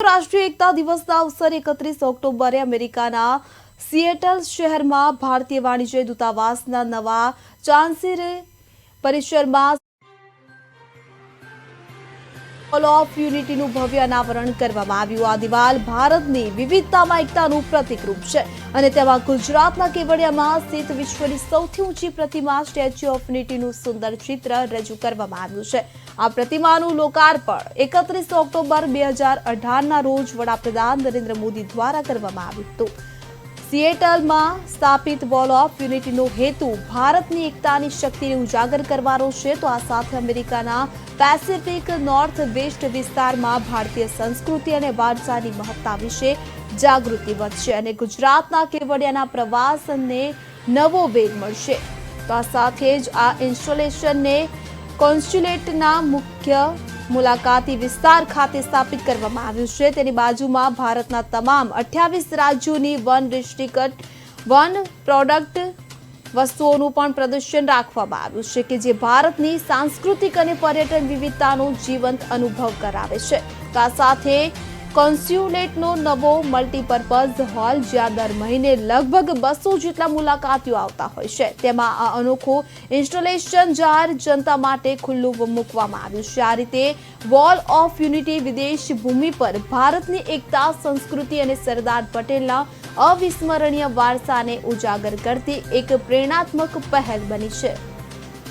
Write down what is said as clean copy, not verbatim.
રાષ્ટ્રીય એકતા દિવસના અવસરે 31 ઓક્ટોબરે અમેરિકાના સિએટલ શહેરમાં ભારતીય વાણિજ્ય દૂતાવાસના નવા ચાન્સેલર પરિસરમાં વોલ ઓફ યુનિટીનું ભવ્ય અનાવરણ કરવામાં આવ્યું। આ દિવાલ ભારતની વિવિધતામાં એકતાનું પ્રતીકરૂપ છે અને તેમાં ગુજરાતના કેવડિયામાં સ્થિત વિશ્વની સૌથી ઊંચી પ્રતિમા સ્ટેચ્યુ ઓફ યુનિટીનું સુંદર ચિત્ર રજૂ કરવામાં આવ્યું છે। આ પ્રતિમાનું લોકાર્પણ 31 ઓક્ટોબર 2018ના રોજ વડાપ્રધાન નરેન્દ્ર મોદી દ્વારા કરવામાં આવ્યું હતું। સિએટલમાં સ્થાપિત વોલ ઓફ યુનિટીનો હેતુ ભારતની એકતાની શક્તિને ઉજાગર કરવાનો છે। તો આ સાથે અમેરિકાના પેસિફિક નોર્થ વેસ્ટ વિસ્તારમાં ભારતીય સંસ્કૃતિ અને વારસાની મહત્તા વિશે જાગૃતિ વધશે અને ગુજરાતના કેવડિયાના પ્રવાસનને નવો વેગ મળશે। તો આ સાથે જ આ ઇન્સ્ટોલેશનને કોન્સ્યુલેટના મુખ્ય મુલાકાતી વિસ્તાર ખાતે સ્થાપિત કરવામાં આવ્યું છે। તેની બાજુમાં ભારતના તમામ 28 રાજ્યોની વન પ્રોડક્ટ વસ્તુઓનું પણ પ્રદર્શન રાખવામાં આવ્યું છે કે જે ભારતની સાંસ્કૃતિક અને પર્યટન વિવિધતાનો જીવંત અનુભવ કરાવે છે। તો આ સાથે કોન્સ્યુલેટનો નવો મલ્ટીપર્પઝ હોલ જ્યાં દર મહિને લગભગ 200 જેટલા મુલાકાતીઓ આવતા હોય છે તેમાં આ અનોખું ઇન્સ્ટોલેશન જાહેર જનતા માટે ખુલ્લું મૂકવામાં આવ્યું છે। આ રીતે વોલ ઓફ યુનિટી વિદેશ ભૂમિ પર ભારતની એકતા સંસ્કૃતિ અને સરદાર પટેલના અવિસ્મરણીય વારસાને ઉજાગર કરતી એક પ્રેરણાત્મક પહેલ બની છે।